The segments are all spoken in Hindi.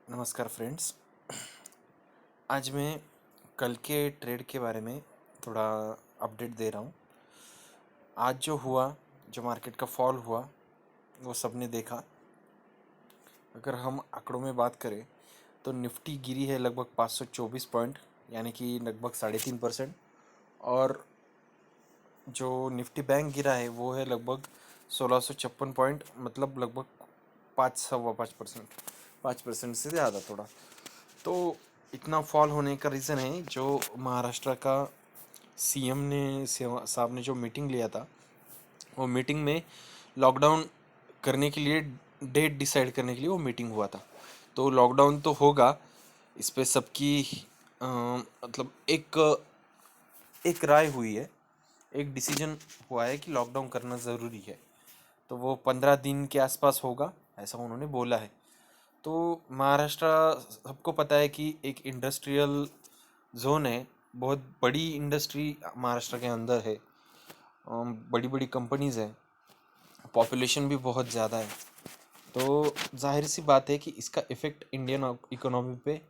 नमस्कार फ्रेंड्स। आज मैं कल के ट्रेड के बारे में थोड़ा अपडेट दे रहा हूँ। आज जो हुआ, जो मार्केट का फॉल हुआ, वो सबने देखा। अगर हम आंकड़ों में बात करें तो निफ्टी गिरी है लगभग 524 पॉइंट, यानी कि लगभग 3.5%। और जो निफ्टी बैंक गिरा है वो है लगभग 1656 पॉइंट, मतलब लगभग 5.25%, 5% से ज़्यादा थोड़ा। तो इतना फॉल होने का रीज़न है जो महाराष्ट्र का सीएम ने साहब ने जो मीटिंग लिया था, वो मीटिंग में लॉकडाउन करने के लिए डेट डिसाइड करने के लिए वो मीटिंग हुआ था। तो लॉकडाउन तो होगा, इस पे सबकी मतलब एक राय हुई है, एक डिसीजन हुआ है कि लॉकडाउन करना ज़रूरी है। तो वो 15 दिन के आसपास होगा, ऐसा उन्होंने बोला है। तो महाराष्ट्र, सबको पता है कि एक इंडस्ट्रियल जोन है, बहुत बड़ी इंडस्ट्री महाराष्ट्र के अंदर है, बड़ी बड़ी कंपनीज़ हैं, पॉपुलेशन भी बहुत ज़्यादा है। तो जाहिर सी बात है कि इसका इफ़ेक्ट इंडियन इकोनॉमी पे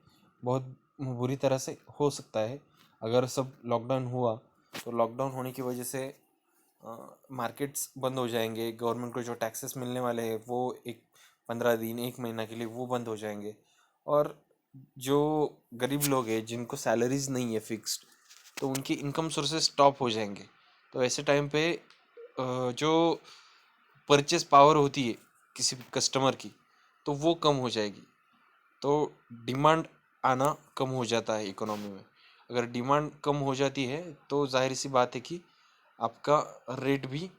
बहुत बुरी तरह से हो सकता है। अगर सब लॉकडाउन हुआ तो लॉकडाउन होने की वजह से मार्केट्स बंद हो जाएंगे, गवर्नमेंट को जो टैक्सेस मिलने वाले हैं वो एक 15 दिन, एक महीना के लिए वो बंद हो जाएंगे। और जो गरीब लोग हैं जिनको सैलरीज नहीं है फिक्स्ड, तो उनकी इनकम सोर्सेज स्टॉप हो जाएंगे। तो ऐसे टाइम पे जो परचेस पावर होती है किसी कस्टमर की, तो वो कम हो जाएगी। तो डिमांड आना कम हो जाता है इकोनॉमी में। अगर डिमांड कम हो जाती है तो जाहिर सी बात है कि आपका रेट भी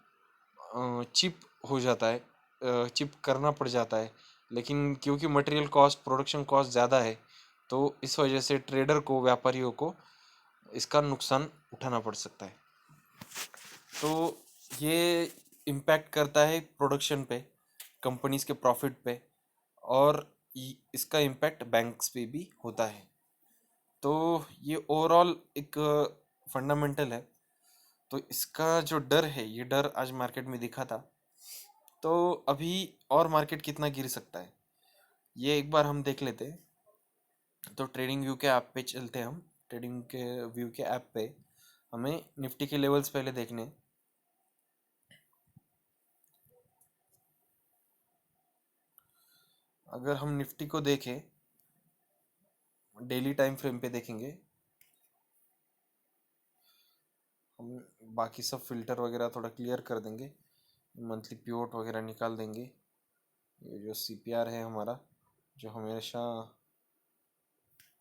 चिप हो जाता है, चिप करना पड़ जाता है। लेकिन क्योंकि मटेरियल कॉस्ट, प्रोडक्शन कॉस्ट ज़्यादा है, तो इस वजह से ट्रेडर को, व्यापारियों को इसका नुकसान उठाना पड़ सकता है। तो ये इम्पैक्ट करता है प्रोडक्शन पे, कंपनीज के प्रॉफिट पे, और इसका इम्पैक्ट बैंक्स पे भी होता है। तो ये ओवरऑल एक फंडामेंटल है। तो इसका जो डर है, ये डर आज मार्केट में दिखा था। तो अभी और मार्केट कितना गिर सकता है, ये एक बार हम देख लेते हैं। तो ट्रेडिंग व्यू के ऐप पे चलते हैं हम। ट्रेडिंग के व्यू के ऐप पे हमें निफ्टी के लेवल्स पहले देखने हैं। अगर हम निफ्टी को देखें, डेली टाइम फ्रेम पे देखेंगे, हम बाकी सब फिल्टर वगैरह थोड़ा क्लियर कर देंगे, मंथली पिवट वगैरह निकाल देंगे। ये जो सीपीआर है हमारा, जो हमेशा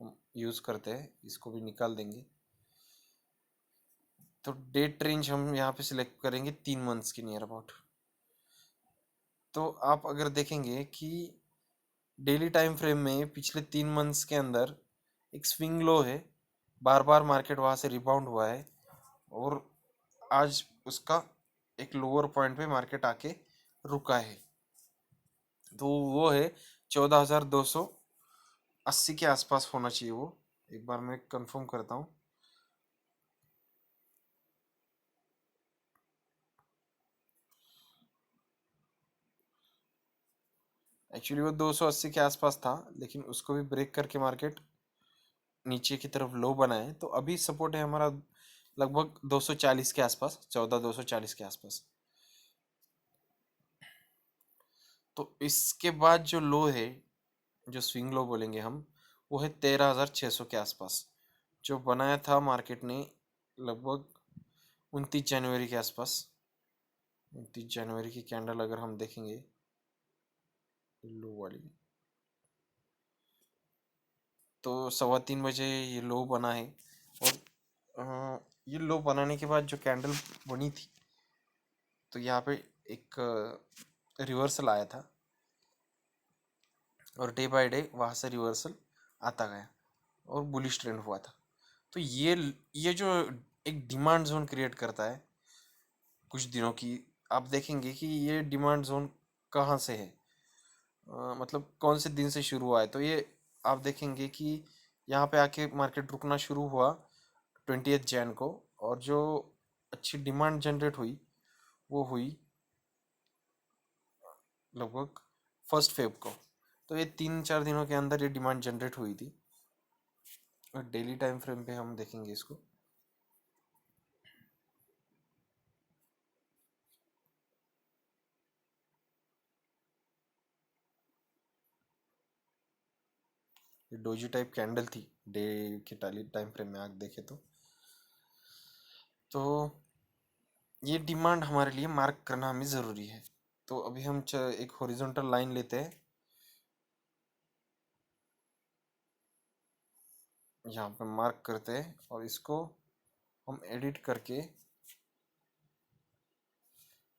हम यूज़ करते हैं, इसको भी निकाल देंगे। तो डेट रेंज हम यहाँ पे सिलेक्ट करेंगे 3 मंथ्स की नियर अबाउट। तो आप अगर देखेंगे कि डेली टाइम फ्रेम में पिछले 3 मंथ्स के अंदर एक स्विंग लो है, बार बार मार्केट वहाँ से रिबाउंड हुआ है, और आज उसका एक लोअर पॉइंट पे मार्केट आके रुका है। तो वो है 14,280 के आसपास होना चाहिए वो। एक बार मैं कंफर्म करता हूँ। एक्चुअली वो 280 के आसपास था, लेकिन उसको भी ब्रेक करके मार्केट नीचे की तरफ लो बना है। तो अभी सपोर्ट है हमारा लगभग 240 के आसपास, 14,240 के आसपास। तो इसके बाद जो लो है, जो स्विंग लो बोलेंगे हम, वो है 13,600 के आसपास, जो बनाया था मार्केट ने लगभग 29 जनवरी के आसपास। 29 जनवरी की कैंडल अगर हम देखेंगे, लो वाली, तो 3:15 बजे ये लो बना है। और ये लो बनाने के बाद जो कैंडल बनी थी, तो यहाँ पे एक रिवर्सल आया था, और डे बाय डे वहाँ से रिवर्सल आता गया और बुलिश ट्रेंड हुआ था। तो ये जो एक डिमांड जोन क्रिएट करता है कुछ दिनों की, आप देखेंगे कि ये डिमांड जोन कहाँ से है, मतलब कौन से दिन से शुरू हुआ है। तो ये आप देखेंगे कि यहाँ पे आके मार्केट रुकना शुरू हुआ 20 जैन को, और जो अच्छी डिमांड जनरेट हुई वो हुई लगभग 1 फेब को। तो ये 3-4 दिनों के अंदर ये डिमांड जनरेट हुई थी। और डेली टाइम फ्रेम पे हम देखेंगे इसको। ये डोजी टाइप कैंडल थी डे के टाइम फ्रेम में आप देखे तो ये डिमांड हमारे लिए मार्क करना हमें ज़रूरी है। तो अभी हम एक हॉरिजॉन्टल लाइन लेते हैं, यहाँ पे मार्क करते हैं और इसको हम एडिट करके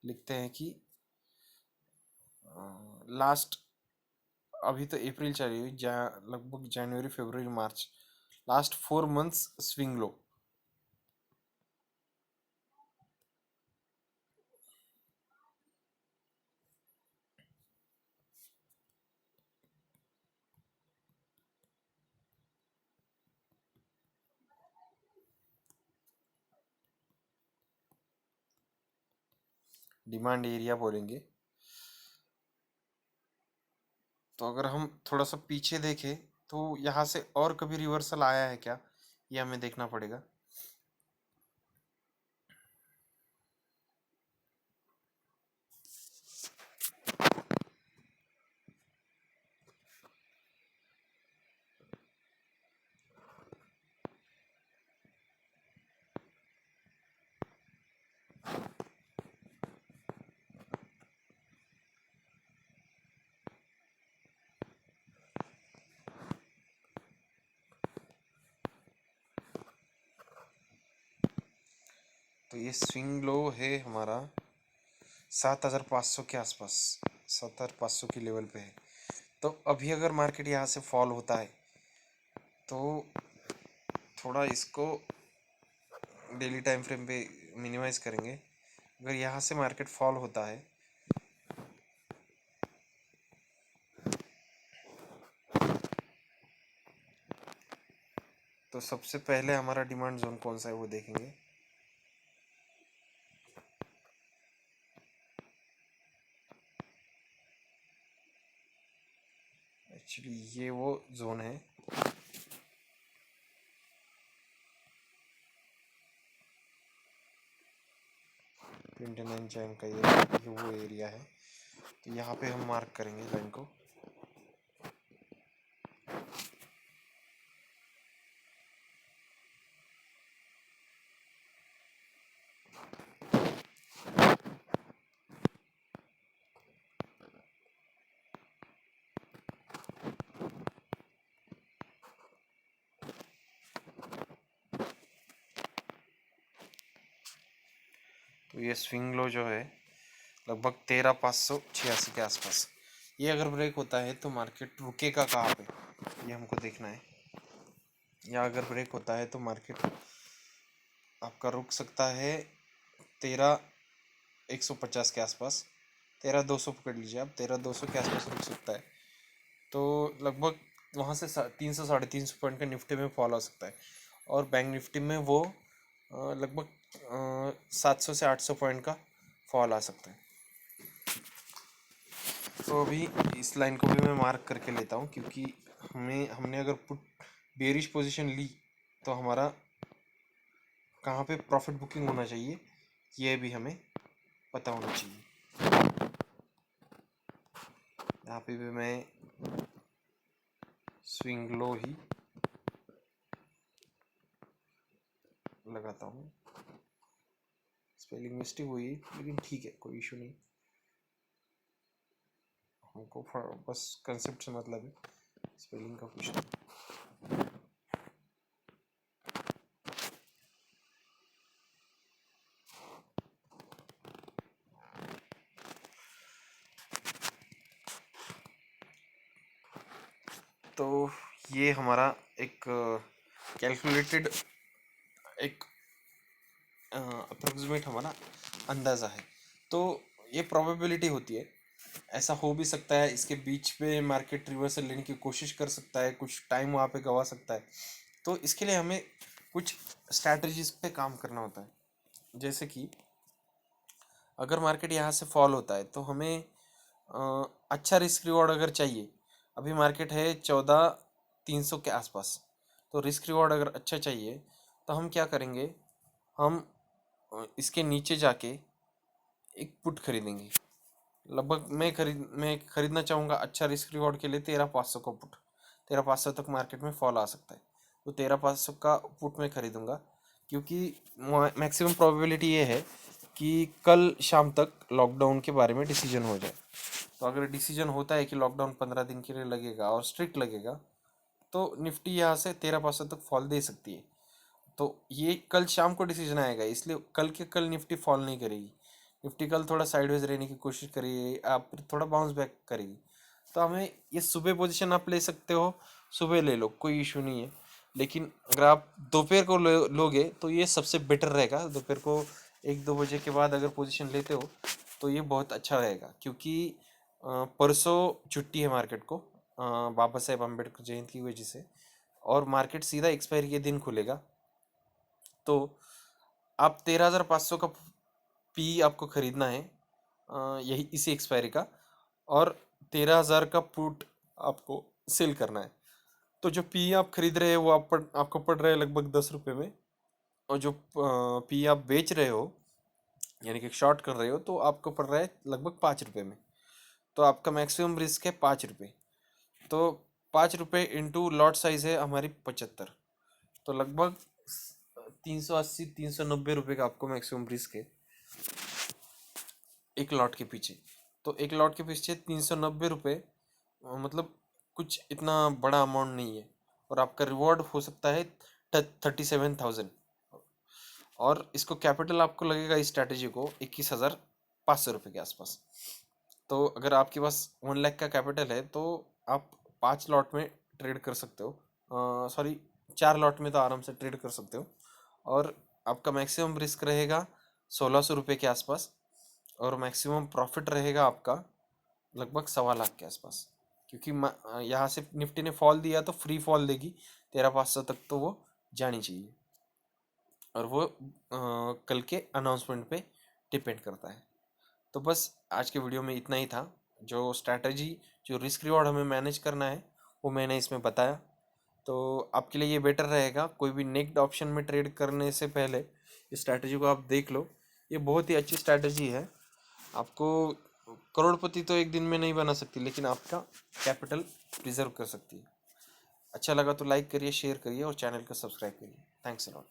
लिखते हैं कि लास्ट, अभी तो अप्रैल चली हुई, लगभग जनवरी फरवरी मार्च, लास्ट 4 मंथ्स स्विंग लो। डिमांड एरिया बोलेंगे। तो अगर हम थोड़ा सा पीछे देखें तो यहाँ से और कभी रिवर्सल आया है क्या, ये हमें देखना पड़ेगा। तो ये स्विंग लो है हमारा 7,500 के आसपास, 7,500 की लेवल पे है। तो अभी अगर मार्केट यहाँ से फॉल होता है तो थोड़ा इसको डेली टाइम फ्रेम पे मिनिमाइज करेंगे। अगर यहाँ से मार्केट फॉल होता है तो सबसे पहले हमारा डिमांड जोन कौन सा है वो देखेंगे। एक्चुअली ये वो जोन है, 29 चैन का ये वो एरिया है। तो यहाँ पे हम मार्क करेंगे लाइन को। तो ये स्विंग लो जो है लगभग 13,586 के आसपास, ये अगर ब्रेक होता है तो मार्केट रुकेगा कहाँ पे, ये हमको देखना है। या अगर ब्रेक होता है तो मार्केट आपका रुक सकता है 13,150 के आसपास, 13,200 पकड़ लीजिए आप, 13,200 के आसपास रुक सकता है। तो लगभग वहाँ से 300 350 पॉइंट का निफ्टी में फॉल आ सकता है। और बैंक निफ्टी में वो लगभग 700 से 800 पॉइंट का फॉल आ सकता है। तो अभी इस लाइन को भी मैं मार्क करके लेता हूँ, क्योंकि हमने अगर पुट बेरिश पोजीशन ली तो हमारा कहाँ पे प्रॉफिट बुकिंग होना चाहिए ये भी हमें पता होना चाहिए। यहाँ पे भी मैं स्विंग लो ही लगाता हूँ। स्पेलिंग मिस्टेक हुई लेकिन ठीक है, कोई इशू नहीं, हमको बस कंसेप्ट से मतलब है, स्पेलिंग का कुछ नहीं। तो ये हमारा एक कैलकुलेटेड एक अप्रोक्सीमेट हमारा अंदाज़ा है। तो ये प्रोबेबिलिटी होती है, ऐसा हो भी सकता है इसके बीच पे मार्केट रिवर्सल लेने की कोशिश कर सकता है, कुछ टाइम वहाँ पे गवा सकता है। तो इसके लिए हमें कुछ स्ट्रैटेजीज पे काम करना होता है। जैसे कि अगर मार्केट यहाँ से फॉल होता है तो हमें अच्छा रिस्क रिवॉर्ड अगर चाहिए, अभी मार्केट है 14,300 के आसपास। तो रिस्क रिवॉर्ड अगर अच्छा चाहिए तो हम क्या करेंगे, हम इसके नीचे जाके एक पुट खरीदेंगे। लगभग मैं खरीदना चाहूँगा अच्छा रिस्क रिवॉर्ड के लिए 13,500 का पुट। 13,500 तक मार्केट में फॉल आ सकता है, तो 13,500 का पुट मैं खरीदूंगा, क्योंकि मैक्सिमम प्रोबेबिलिटी ये है कि कल शाम तक लॉकडाउन के बारे में डिसीजन हो जाए। तो अगर डिसीजन होता है कि लॉकडाउन 15 दिन के लिए लगेगा और स्ट्रिक्ट लगेगा, तो निफ्टी यहाँ से 13,500 तक फॉल दे सकती है। तो ये कल शाम को डिसीजन आएगा, इसलिए कल के कल निफ्टी फॉल नहीं करेगी। निफ्टी कल थोड़ा साइडवेज रहने की कोशिश करेगी, आप फिर थोड़ा बाउंस बैक करेगी। तो हमें ये सुबह पोजीशन आप ले सकते हो, सुबह ले लो, कोई इशू नहीं है। लेकिन अगर आप दोपहर को लोगे तो ये सबसे बेटर रहेगा। दोपहर को 1-2 बजे के बाद अगर पोजीशन लेते हो तो ये बहुत अच्छा रहेगा, क्योंकि परसों छुट्टी है मार्केट को, बाबा साहेब अम्बेडकर जयंती की वजह से, और मार्केट सीधा एक्सपायरी के दिन खुलेगा। तो आप 13,500 का पी आपको खरीदना है, यही इसी एक्सपायरी का, और 13,000 का पुट आपको सेल करना है। तो जो पी आप खरीद रहे हो वो आपको पड़ रहा है लगभग 10 रुपये में, और जो पी आप बेच रहे हो यानी कि शॉर्ट कर रहे हो तो आपको पड़ रहा है लगभग 5 रुपये में। तो आपका मैक्सिमम रिस्क है 5 रुपये। तो 5 रुपये इंटू लॉट साइज है हमारी 75, तो लगभग 380-390 रुपये का आपको मैक्सिमम रिस्क है एक लॉट के पीछे। तो एक लॉट के पीछे 390 रुपये, मतलब कुछ इतना बड़ा अमाउंट नहीं है, और आपका रिवॉर्ड हो सकता है 37,000। और इसको कैपिटल आपको लगेगा इस स्ट्रैटेजी को 21,500 रुपये के आसपास। तो अगर आपके पास 1 लाख का कैपिटल है तो आप 5 लॉट में ट्रेड कर सकते हो, सॉरी 4 लॉट में तो आराम से ट्रेड कर सकते हो। और आपका मैक्सिमम रिस्क रहेगा 1,600 रुपये के आसपास, और मैक्सिमम प्रॉफिट रहेगा आपका लगभग 1.25 लाख के आसपास। क्योंकि यहाँ से निफ्टी ने फॉल दिया तो फ्री फॉल देगी 13,500 तक, तो वो जानी चाहिए, और वो कल के अनाउंसमेंट पे डिपेंड करता है। तो बस आज के वीडियो में इतना ही था। जो स्ट्रैटेजी, जो रिस्क रिवॉर्ड हमें मैनेज करना है वो मैंने इसमें बताया। तो आपके लिए ये बेटर रहेगा, कोई भी नेक्ड ऑप्शन में ट्रेड करने से पहले इस स्ट्रैटेजी को आप देख लो। ये बहुत ही अच्छी स्ट्रैटेजी है। आपको करोड़पति तो एक दिन में नहीं बना सकती, लेकिन आपका कैपिटल प्रिजर्व कर सकती है। अच्छा लगा तो लाइक करिए, शेयर करिए और चैनल को सब्सक्राइब करिए। Thanks a lot.